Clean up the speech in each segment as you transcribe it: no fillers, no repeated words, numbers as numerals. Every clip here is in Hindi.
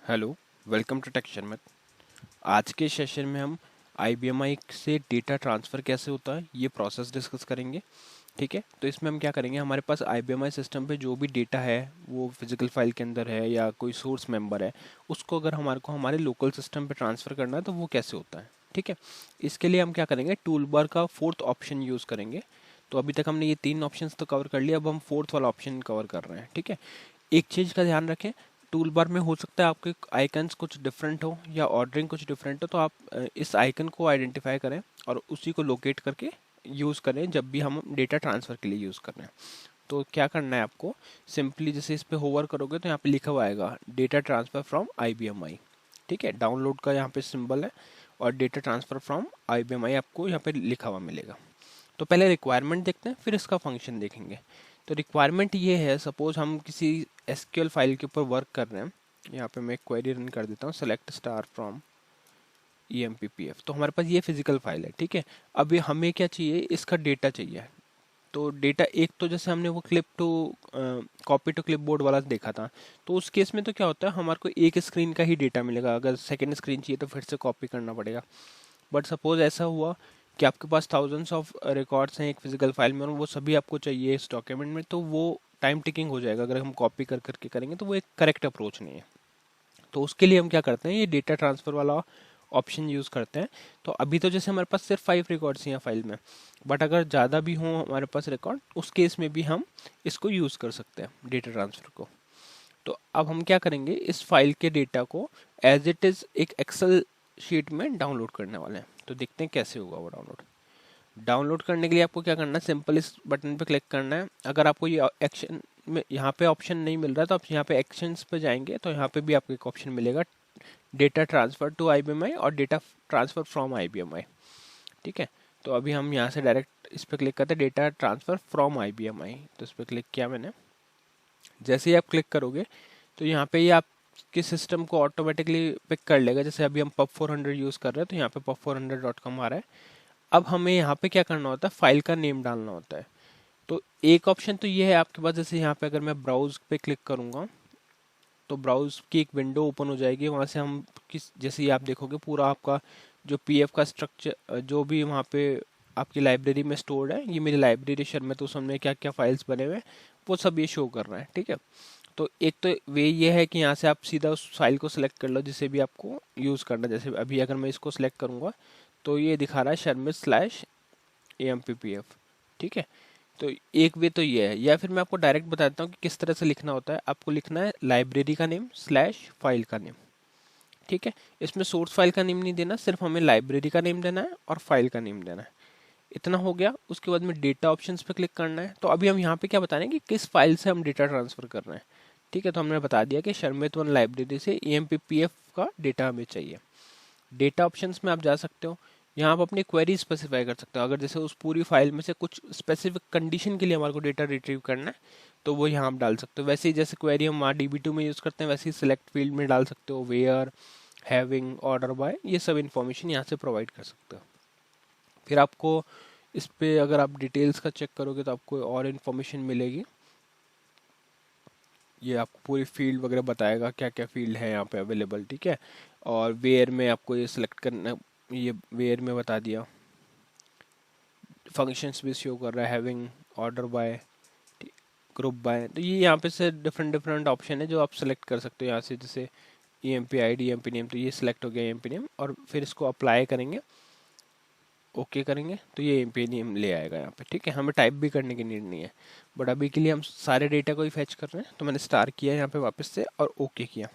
हेलो, वेलकम टू टेक शर्मत। आज के सेशन में हम IBMI से डेटा ट्रांसफ़र कैसे होता है ये प्रोसेस डिस्कस करेंगे। ठीक है, तो इसमें हम क्या करेंगे, हमारे पास IBMI सिस्टम पे जो भी डेटा है वो फिजिकल फाइल के अंदर है या कोई सोर्स मेंबर है, उसको अगर हमारे को हमारे लोकल सिस्टम पे ट्रांसफ़र करना है तो वो कैसे होता है। ठीक है, इसके लिए हम क्या करेंगे, टूल बार का फोर्थ ऑप्शन यूज़ करेंगे। तो अभी तक हमने ये तीन ऑप्शंस तो कवर कर लिया, अब हम फोर्थ वाला ऑप्शन कवर कर रहे हैं। ठीक है, एक चीज़ का ध्यान रखें, टूल बार में हो सकता है आपके आइकन्स कुछ डिफरेंट हो या ऑर्डरिंग कुछ डिफरेंट हो, तो आप इस आइकन को आइडेंटिफाई करें और उसी को लोकेट करके यूज़ करें जब भी हम डेटा ट्रांसफ़र के लिए यूज़ कर रहे हैं। तो क्या करना है आपको, सिंपली जैसे इस पर होवर करोगे तो यहाँ पे लिखा हुआ आएगा डेटा ट्रांसफ़र फ्रॉम IBMI। ठीक है, डाउनलोड का यहाँ पे सिंबल है और डेटा ट्रांसफ़र फ्रॉम IBMI आपको यहाँ पे लिखा हुआ मिलेगा। तो पहले रिक्वायरमेंट देखते हैं, फिर इसका फंक्शन देखेंगे। तो रिक्वायरमेंट ये है, सपोज हम किसी SQL फाइल के ऊपर वर्क कर रहे हैं। यहाँ पे मैं एक क्वेरी रन कर देता हूँ, सेलेक्ट स्टार फ्रॉम EMPPF। तो हमारे पास ये फिजिकल फाइल है। ठीक है, अभी हमें क्या चाहिए, इसका डेटा चाहिए। तो डेटा एक तो जैसे हमने वो clip to copy to clipboard वाला देखा था, तो उस केस में तो क्या होता है, हमारे को एक स्क्रीन का ही डेटा मिलेगा। अगर सेकेंड स्क्रीन चाहिए तो फिर से कॉपी करना पड़ेगा। बट सपोज ऐसा हुआ कि आपके पास थाउजेंड्स ऑफ रिकॉर्ड्स हैं एक फिजिकल फाइल में और वो सभी आपको चाहिए इस डॉक्यूमेंट में, तो वो टाइम टेकिंग हो जाएगा। अगर हम कॉपी कर करके करेंगे तो वो एक करेक्ट अप्रोच नहीं है। तो उसके लिए हम क्या करते हैं, ये डेटा ट्रांसफ़र वाला ऑप्शन यूज़ करते हैं। तो अभी तो जैसे हमारे पास सिर्फ 5 रिकॉर्ड्स हैं फाइल में, बट अगर ज़्यादा भी हों हमारे पास रिकॉर्ड, उस केस में भी हम इसको यूज़ कर सकते हैं डेटा ट्रांसफ़र को। तो अब हम क्या करेंगे, इस फाइल के डेटा को एज इट इज़ एक एक्सेल शीट में डाउनलोड करने वाले हैं। तो देखते हैं कैसे होगा वो डाउनलोड। डाउनलोड करने के लिए आपको क्या करना है, सिंपल इस बटन पे क्लिक करना है। अगर आपको ये एक्शन में यहाँ पे ऑप्शन नहीं मिल रहा तो आप यहाँ पे एक्शंस पे जाएंगे, तो यहाँ पे भी आपको एक ऑप्शन मिलेगा, डेटा ट्रांसफ़र टू IBMI और डेटा ट्रांसफ़र फ्रॉम IBMI। ठीक है, तो अभी हम यहाँ से डायरेक्ट इस पर क्लिक करते हैं, डेटा ट्रांसफ़र फ्रॉम IBMI। तो इस पर क्लिक किया मैंने। जैसे ही आप क्लिक करोगे तो यहाँ पे ये आपके सिस्टम को ऑटोमेटिकली पिक कर लेगा। जैसे अभी हम pub400 यूज़ कर रहे हैं तो यहाँ पे pub400.com आ रहा है। अब हमें यहाँ पे क्या करना होता है, फाइल का नेम डालना होता है। तो एक ऑप्शन तो ये है आपके पास, जैसे यहाँ पे अगर मैं ब्राउज पे क्लिक करूँगा तो ब्राउज की एक विंडो ओपन हो जाएगी। वहाँ से हम किस, जैसे ये आप देखोगे पूरा आपका जो PF का स्ट्रक्चर जो भी वहाँ पे आपकी लाइब्रेरी में स्टोर्ड है, ये मेरी लाइब्रेरी शेयर में, तो उसमें क्या क्या फाइल्स बने हुए हैं वो सब ये शो कर रहा है। ठीक है, तो एक तो वे ये है कि यहाँ से आप सीधा उस फाइल को सिलेक्ट कर लो जिसे भी आपको यूज़ करना है। जैसे अभी अगर मैं इसको सिलेक्ट करूँगा तो ये दिखा रहा है shurmit/AMPPF। ठीक है, तो एक वे तो ये है, या फिर मैं आपको डायरेक्ट बता देता हूँ कि किस तरह से लिखना होता है। आपको लिखना है लाइब्रेरी का नेम स्लैश फाइल का नेम। ठीक है, इसमें सोर्स फाइल का नेम नहीं देना, सिर्फ हमें लाइब्रेरी का नेम देना है और फाइल का नेम देना है। इतना हो गया। उसके बाद में डेटा ऑप्शंस पे क्लिक करना है। तो अभी हम यहाँ पे क्या बता रहे हैं कि किस फाइल से हम डेटा ट्रांसफर कर रहे हैं। ठीक है, तो हमने बता दिया कि शर्मित वन लाइब्रेरी से EMPPF का डेटा हमें चाहिए। डेटा ऑप्शंस में आप जा सकते हो, यहाँ आप अपनी क्वेरी स्पेसिफाई कर सकते हो। अगर जैसे उस पूरी फाइल में से कुछ स्पेसिफिक कंडीशन के लिए हमारे को डेटा रिट्रीव करना है तो वो यहाँ आप डाल सकते हो। वैसे ही जैसे क्वेरी हम वहाँ DB2 में यूज़ करते हैं, वैसे ही सिलेक्ट फील्ड में डाल सकते हो, वेयर, हैविंग, ऑर्डर बाय, ये सब इन्फॉर्मेशन यहाँ से प्रोवाइड कर सकते हो। फिर आपको इस पे अगर आप डिटेल्स का चेक करोगे तो आपको और इन्फॉर्मेशन मिलेगी। ये आपको पूरी फील्ड वगैरह बताएगा क्या क्या फील्ड है यहाँ पे अवेलेबल। ठीक है, और वेयर में आपको ये सिलेक्ट करना, ये वेयर में बता दिया। फंक्शंस भी शो कर रहा है, having, order by, group by. तो ये यहाँ पे से डिफरेंट डिफरेंट ऑप्शन है जो आप सेलेक्ट कर सकते हो यहाँ से। जैसे EMP ID, EMP नेम, तो ये सिलेक्ट हो गया EMP नेम, और फिर इसको अप्लाई करेंगे, ओके करेंगे तो ये EMP नेम ले आएगा यहाँ पे। ठीक है, हमें टाइप भी करने की नीड नहीं है, बट अभी के लिए हम सारे डेटा को ही फैच कर रहे हैं। तो मैंने स्टार किया यहाँ पे वापस से और ओके किया।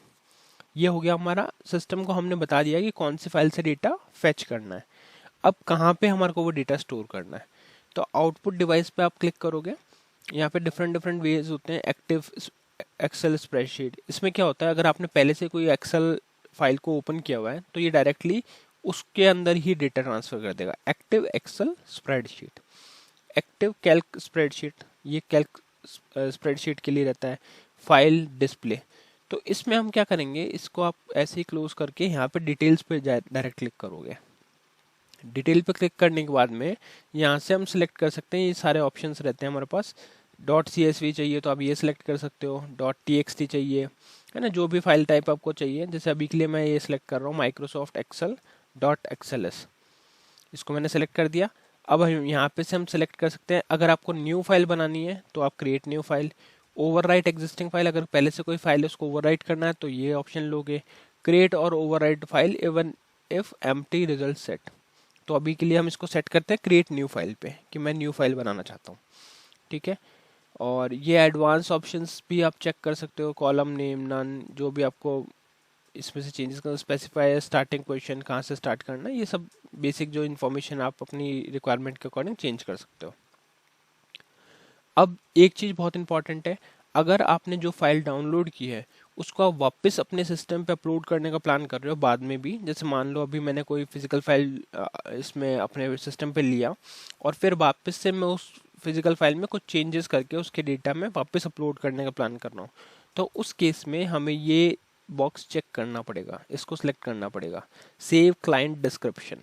ये हो गया हमारा, सिस्टम को हमने बता दिया कि कौन सी फाइल से डेटा फैच करना है। अब कहाँ पे हमारे को वो डेटा स्टोर करना है, तो आउटपुट डिवाइस पे आप क्लिक करोगे। यहाँ पे डिफरेंट डिफरेंट वेज होते हैं। एक्टिव एक्सेल स्प्रेडशीट, इसमें क्या होता है, अगर आपने पहले से कोई एक्सेल फाइल को ओपन किया हुआ है तो ये डायरेक्टली उसके अंदर ही डेटा ट्रांसफर कर देगा। Active Excel spreadsheet, active Calc spreadsheet, ये कैल्क स्प्रेडशीट के लिए रहता है। फाइल डिस्प्ले, तो इसमें हम क्या करेंगे, इसको आप ऐसे ही क्लोज करके यहाँ पे डिटेल्स पे डायरेक्ट क्लिक करोगे। डिटेल पे क्लिक करने के बाद में यहाँ से हम सिलेक्ट कर सकते हैं, ये सारे ऑप्शंस रहते हैं हमारे पास। .csv चाहिए तो आप ये सिलेक्ट कर सकते हो, .txt चाहिए, है ना, जो भी फाइल टाइप आपको चाहिए। जैसे अभी के लिए मैं ये सिलेक्ट कर रहा हूँ माइक्रोसॉफ्ट एक्सेल डॉट एक्सएलएस, इसको मैंने सेलेक्ट कर दिया। अब हम यहाँ पे से हम सेलेक्ट कर सकते हैं, अगर आपको न्यू फाइल बनानी है तो आप create new file, overwrite existing file, अगर पहले से कोई फाइल है उसको ओवरराइट करना है तो ये ऑप्शन लोगे, क्रिएट और overwrite file even if empty result set. तो अभी के लिए हम इसको सेट करते हैं क्रिएट न्यू फाइल पे, कि मैं न्यू फाइल बनाना चाहता हूँ, ठीक है। और ये एडवांस ऑप्शंस भी आप चेक कर सकते हो, कॉलम नेम नन, जो भी आपको इसमें से चेंजेस करना, स्पेसिफाई स्टार्टिंग पोजीशन कहाँ से स्टार्ट करना, ये सब बेसिक जो इन्फॉर्मेशन आप अपनी रिक्वायरमेंट के अकॉर्डिंग चेंज कर सकते हो। अब एक चीज़ बहुत इंपॉर्टेंट है, अगर आपने जो फाइल डाउनलोड की है उसको आप वापस अपने सिस्टम पे अपलोड करने का प्लान कर रहे हो बाद में भी, जैसे मान लो अभी मैंने कोई फिजिकल फाइल इसमें अपने सिस्टम पे लिया और फिर वापस से मैं उस फिजिकल फाइल में कुछ चेंजेस करके उसके डेटा में वापस अपलोड करने का प्लान कर रहा हूँ, तो उस केस में हमें ये बॉक्स चेक करना पड़ेगा, इसको सिलेक्ट करना पड़ेगा, सेव क्लाइंट डिस्क्रिप्शन।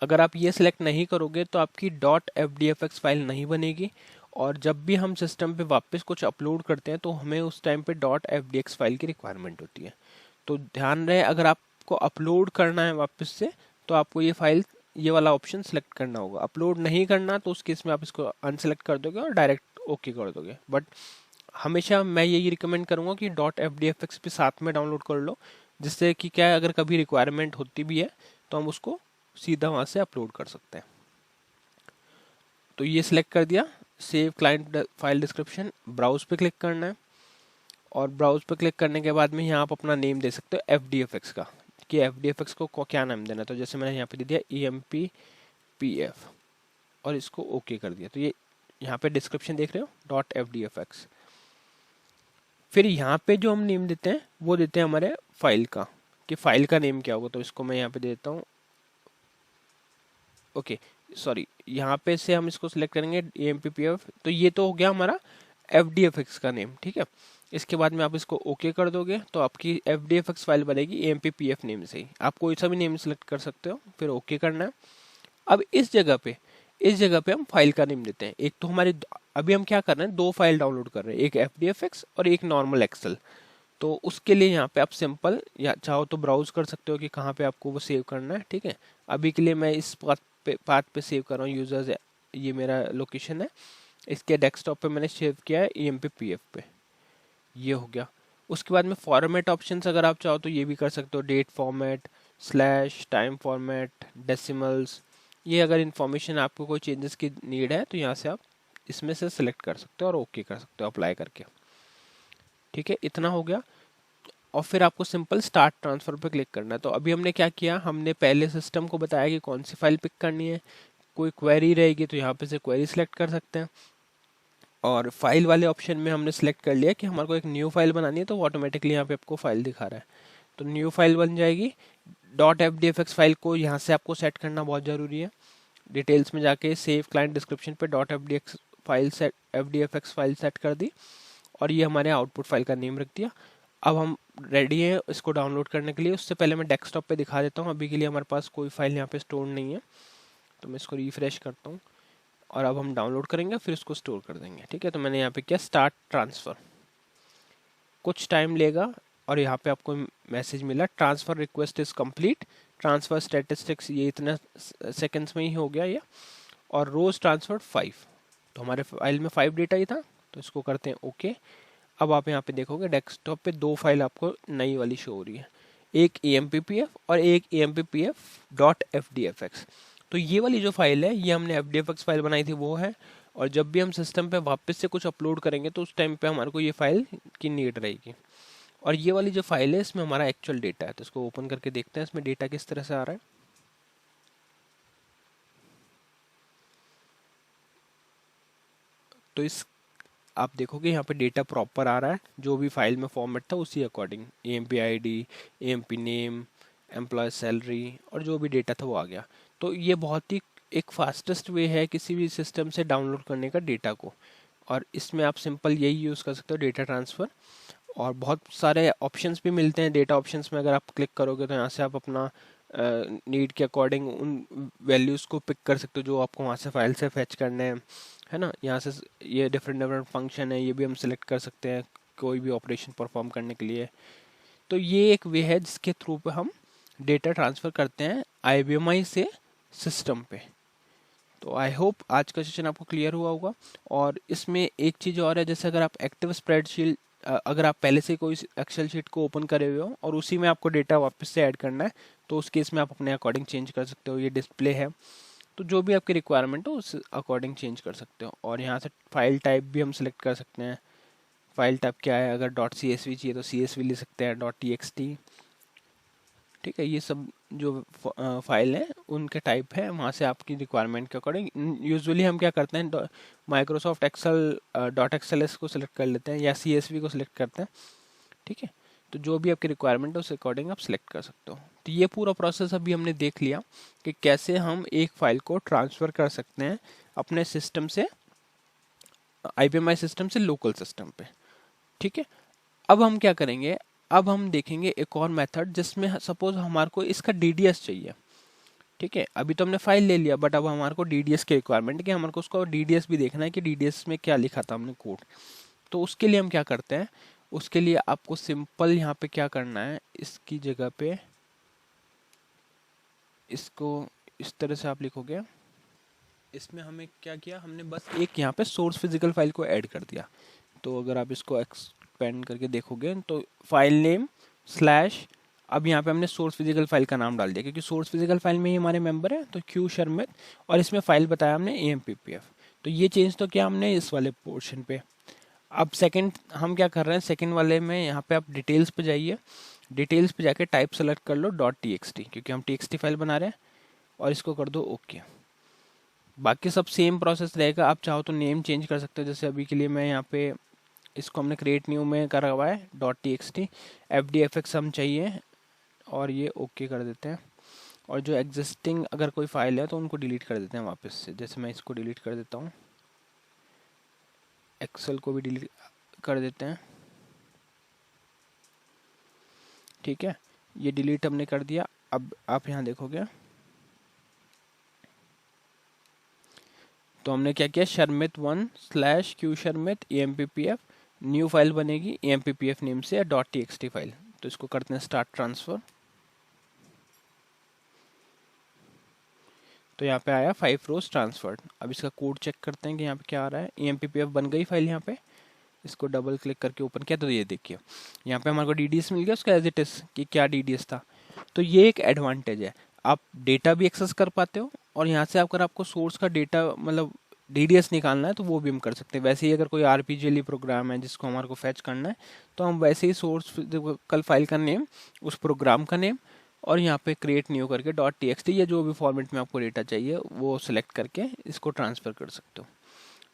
अगर आप ये सिलेक्ट नहीं करोगे तो आपकी डॉट FDFX फाइल नहीं बनेगी, और जब भी हम सिस्टम पे वापस कुछ अपलोड करते हैं तो हमें उस टाइम पे डॉट FDX फाइल की रिक्वायरमेंट होती है। तो ध्यान रहे, अगर आपको अपलोड करना है वापस से तो आपको ये फाइल, ये वाला ऑप्शन सेलेक्ट करना होगा। अपलोड नहीं करना तो उस केस में आप इसको अनसेलेक्ट कर दोगे और डायरेक्ट ओके कर दोगे। बट हमेशा मैं यही रिकमेंड करूंगा कि डॉट FDFX भी साथ में डाउनलोड कर लो, जिससे कि क्या है, अगर कभी रिक्वायरमेंट होती भी है तो हम उसको सीधा वहां से अपलोड कर सकते हैं। तो ये सिलेक्ट कर दिया, save client file description, browse पे क्लिक करना है, और ब्राउज पे क्लिक करने के बाद में यहाँ आप अपना नेम दे सकते हो FDFX का, कि FDFX को क्या नाम देना है। तो जैसे मैंने यहाँ पे दे दिया EMPPF और इसको ओके कर दिया, तो ये यहाँ पे डिस्क्रिप्शन देख रहे हो डॉट FDFX। फिर यहाँ पे जो हम नेम देते हैं वो देते हैं हमारे फाइल का, कि फाइल का नेम क्या होगा। तो इसको मैं यहाँ पे देता हूँ, ओके सॉरी, यहाँ पे से हम इसको सिलेक्ट करेंगे EMPPF। तो ये तो हो गया हमारा FDFX का नेम, ठीक है। इसके बाद में आप इसको ओके कर दोगे तो आपकी FDFX फाइल बनेगी EMPPF नेम से ही। आप कोई सा भी नेम सेलेक्ट कर सकते हो, फिर ओके करना है। अब इस जगह पे हम फाइल का नेम देते हैं। एक तो हमारे अभी हम क्या कर रहे हैं, दो फाइल डाउनलोड कर रहे हैं, एक FDFX और एक नॉर्मल एक्सेल। तो उसके लिए यहाँ पे आप सिंपल, या चाहो तो ब्राउज कर सकते हो कि कहाँ पे आपको वो सेव करना है, ठीक है। अभी के लिए मैं इस पाथ पे सेव कर रहा हूँ यूजर्स, ये मेरा लोकेशन है, इसके डेस्कटॉप पे मैंने सेव किया है EMPPF पे, ये हो गया। उसके बाद में फॉर्मेट ऑप्शंस अगर आप चाहो तो ये भी कर सकते हो, date format, slash, time format, decimals. ये अगर इन्फॉर्मेशन आपको कोई चेंजेस की नीड है तो यहाँ से आप इसमें से सिलेक्ट कर सकते हो और ओके कर सकते हो अप्लाई करके, ठीक है। इतना हो गया, और फिर आपको सिंपल स्टार्ट ट्रांसफर पे क्लिक करना है। तो अभी हमने क्या किया, हमने पहले सिस्टम को बताया कि कौन सी फाइल पिक करनी है, कोई क्वेरी रहेगी तो यहाँ पे से क्वेरी सिलेक्ट कर सकते हैं, और फाइल वाले ऑप्शन में हमने सेलेक्ट कर लिया कि हमारे को एक न्यू फाइल बनानी है, तो ऑटोमेटिकली यहाँ पे आपको फाइल दिखा रहा है, तो न्यू फाइल बन जाएगी। डॉट FDFX फाइल को यहाँ से आपको सेट करना बहुत ज़रूरी है, डिटेल्स में जाके सेव क्लाइंट डिस्क्रिप्शन पे डॉट FDFX फाइल सेट कर दी, और ये हमारे आउटपुट फाइल का नेम रख दिया। अब हम रेडी है इसको डाउनलोड करने के लिए। उससे पहले मैं डेस्कटॉप पे दिखा देता हूँ, अभी के लिए हमारे पास कोई फाइल यहाँ पे स्टोर नहीं है, तो मैं इसको रिफ्रेश करता हूँ, और अब हम डाउनलोड करेंगे फिर उसको स्टोर कर देंगे, ठीक है। तो मैंने यहाँ पे किया स्टार्ट ट्रांसफ़र, कुछ टाइम लेगा, और यहाँ पे आपको मैसेज मिला transfer request is complete, transfer statistics, ये इतना सेकंड्स में ही हो गया ये, और रोज ट्रांसफर 5, तो हमारे फाइल में 5 डेटा ही था, तो इसको करते हैं ओके। अब आप यहाँ पे देखोगे डेस्कटॉप पे दो फाइल आपको नई वाली शो हो रही है, एक EMPPF और एक EMPPF.FDFX। तो ये वाली जो फाइल है ये हमने FDFX फाइल बनाई थी वो है, और जब भी हम सिस्टम पे वापस से कुछ अपलोड करेंगे तो उस टाइम पे हमारे को ये फाइल की नीड रहेगी। और ये वाली जो फाइल है इसमें हमारा एक्चुअल डेटा है, तो इसको ओपन करके देखते हैं इसमें डेटा किस तरह से आ रहा है। तो इस आप देखोगे यहाँ पे डेटा प्रॉपर आ रहा है, जो भी फाइल में फॉर्मेट था उसी according, EMP ID, EMP name, employee salary, और जो भी डेटा था वो आ गया। तो ये बहुत ही एक फास्टेस्ट वे है किसी भी सिस्टम से डाउनलोड करने का डेटा को, और इसमें आप सिंपल यही यूज़ कर सकते हो, डेटा ट्रांसफ़र। और बहुत सारे ऑप्शंस भी मिलते हैं डेटा ऑप्शंस में, अगर आप क्लिक करोगे तो यहाँ से आप अपना नीड के अकॉर्डिंग उन वैल्यूज़ को पिक कर सकते हो जो आपको वहाँ से फाइल से फैच करने हैं, है ना। यहाँ से ये डिफरेंट डिफरेंट फंक्शन है, ये भी हम सिलेक्ट कर सकते हैं, कोई भी ऑपरेशन परफॉर्म करने के लिए। तो ये एक वे है जिसके थ्रू पे हम डेटा ट्रांसफ़र करते हैं IBMI से सिस्टम पे। तो आई होप आज का सेशन आपको क्लियर हुआ होगा। और इसमें एक चीज़ और है, जैसे अगर आप एक्टिव स्प्रेडशीट, अगर आप पहले से कोई एक्सेल शीट को ओपन करे हुए हो और उसी में आपको डेटा वापस से ऐड करना है, तो उस केस में आप अपने अकॉर्डिंग चेंज कर सकते हो। ये डिस्प्ले है, तो जो भी आपकी रिक्वायरमेंट हो उस अकॉर्डिंग चेंज कर सकते हो। और यहाँ से फाइल टाइप भी हम सिलेक्ट कर सकते हैं। फाइल टाइप क्या है, अगर .csv चाहिए तो CSV ले सकते हैं, .txt, ठीक है। ये सब जो फाइल है उनके टाइप है, वहाँ से आपकी रिक्वायरमेंट के अकॉर्डिंग। यूजुअली हम क्या करते हैं, माइक्रोसॉफ्ट एक्सेल .xls को सिलेक्ट कर लेते हैं या CSV को सिलेक्ट करते हैं, ठीक है। तो जो भी आपकी रिक्वायरमेंट है उस अकॉर्डिंग आप सिलेक्ट कर सकते हो। तो ये पूरा प्रोसेस अभी हमने देख लिया कि कैसे हम एक फाइल को ट्रांसफ़र कर सकते हैं अपने सिस्टम से, IBMI सिस्टम से लोकल सिस्टम पे, ठीक है। अब हम क्या करेंगे, अब हम देखेंगे एक और मेथड जिसमें सपोज हमारे को इसका DDS चाहिए, ठीक है। अभी तो हमने फाइल ले लिया, बट अब हमारे को DDS की रिक्वायरमेंट है कि हमारे को उसका DDS भी देखना है कि DDS में क्या लिखा था हमने कोड। तो उसके लिए हम क्या करते हैं, उसके लिए आपको सिंपल यहाँ पे क्या करना है, इसकी जगह पे इसको इस तरह से आप लिखोगे। इसमें हमें क्या किया, हमने बस एक यहाँ पे सोर्स फिजिकल फाइल को ऐड कर दिया। तो अगर आप इसको एक्सपेंड करके देखोगे तो फाइल नेम स्लैश, अब यहाँ पे हमने सोर्स फिजिकल फाइल का नाम डाल दिया क्योंकि सोर्स फिजिकल फाइल में ही हमारे मेंबर है, तो क्यू शर्मित, और इसमें फाइल बताया हमने AMPPF। तो ये चेंज तो किया हमने इस वाले पोर्शन पे। अब सेकंड हम क्या कर रहे हैं, सेकंड वाले में यहाँ पे आप डिटेल्स पे जाइए, डिटेल्स पे जाके टाइप सेलेक्ट कर लो .txt, क्योंकि हम TXT फाइल बना रहे हैं, और इसको कर दो ओके। बाकी सब सेम प्रोसेस रहेगा। आप चाहो तो नेम चेंज कर सकते हो, जैसे अभी के लिए मैं यहाँ पे इसको हमने क्रिएट न्यू में करा हुआ है .txt, FDFX हम चाहिए और ये ओके कर देते हैं। और जो एग्जिस्टिंग अगर कोई फाइल है तो उनको डिलीट कर देते हैं वापस से, जैसे मैं इसको डिलीट कर देता हूँ, एक्सेल को भी डिलीट कर देते हैं, ठीक है। ये डिलीट हमने कर दिया। अब आप यहाँ देखोगे तो हमने क्या किया, शर्मित1/q शर्मित AMPPF, न्यू फाइल बनेगी AMPPF नेम से .txt फाइल। तो इसको करते हैं स्टार्ट ट्रांसफर। तो यहाँ पे आया 5 रोज ट्रांसफर्ड। अब इसका कोड चेक करते हैं कि यहाँ पे क्या आ रहा है। AMPPF बन गई फाइल, यहाँ पे इसको डबल क्लिक करके ओपन किया तो ये देखिए यहाँ पे हमारे को DDS मिल गया उसका एज इट इज कि क्या DDS था। तो ये एक एडवांटेज है, आप डेटा भी एक्सेस कर पाते हो, और यहाँ से अगर आपको सोर्स का डेटा मतलब DDS निकालना है तो वो भी हम कर सकते हैं। वैसे ही अगर कोई RPGLE प्रोग्राम है जिसको हमारे को फैच करना है, तो हम वैसे ही सोर्स कल फाइल का नेम, उस प्रोग्राम का नेम, और यहाँ पे क्रिएट न्यू करके .txt या जो भी फॉर्मेट में आपको डेटा चाहिए वो सिलेक्ट करके इसको ट्रांसफ़र कर सकते हो।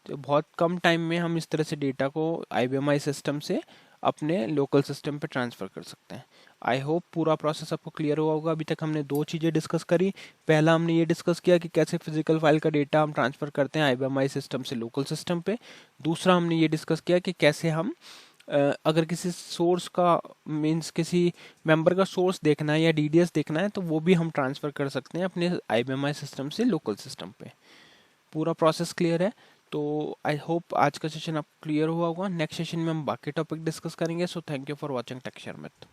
तो बहुत कम टाइम में हम इस तरह से डेटा को IBMI सिस्टम से अपने लोकल सिस्टम पे ट्रांसफ़र कर सकते हैं। आई होप पूरा प्रोसेस आपको क्लियर हुआ होगा। अभी तक हमने दो चीज़ें डिस्कस करी। पहला हमने ये डिस्कस किया कि कैसे फिजिकल फाइल का डेटा हम ट्रांसफ़र करते हैं IBMI सिस्टम से लोकल सिस्टम पे। दूसरा हमने ये डिस्कस किया कि कैसे हम अगर किसी सोर्स का मीन्स किसी मेंबर का सोर्स देखना है या DDS देखना है तो वो भी हम ट्रांसफ़र कर सकते हैं अपने IBMI सिस्टम से लोकल सिस्टम पे। पूरा प्रोसेस क्लियर है। तो आई होप आज का सेशन आपको क्लियर हुआ होगा। नेक्स्ट सेशन में हम बाकी टॉपिक डिस्कस करेंगे। So thank you for watching tech share myth.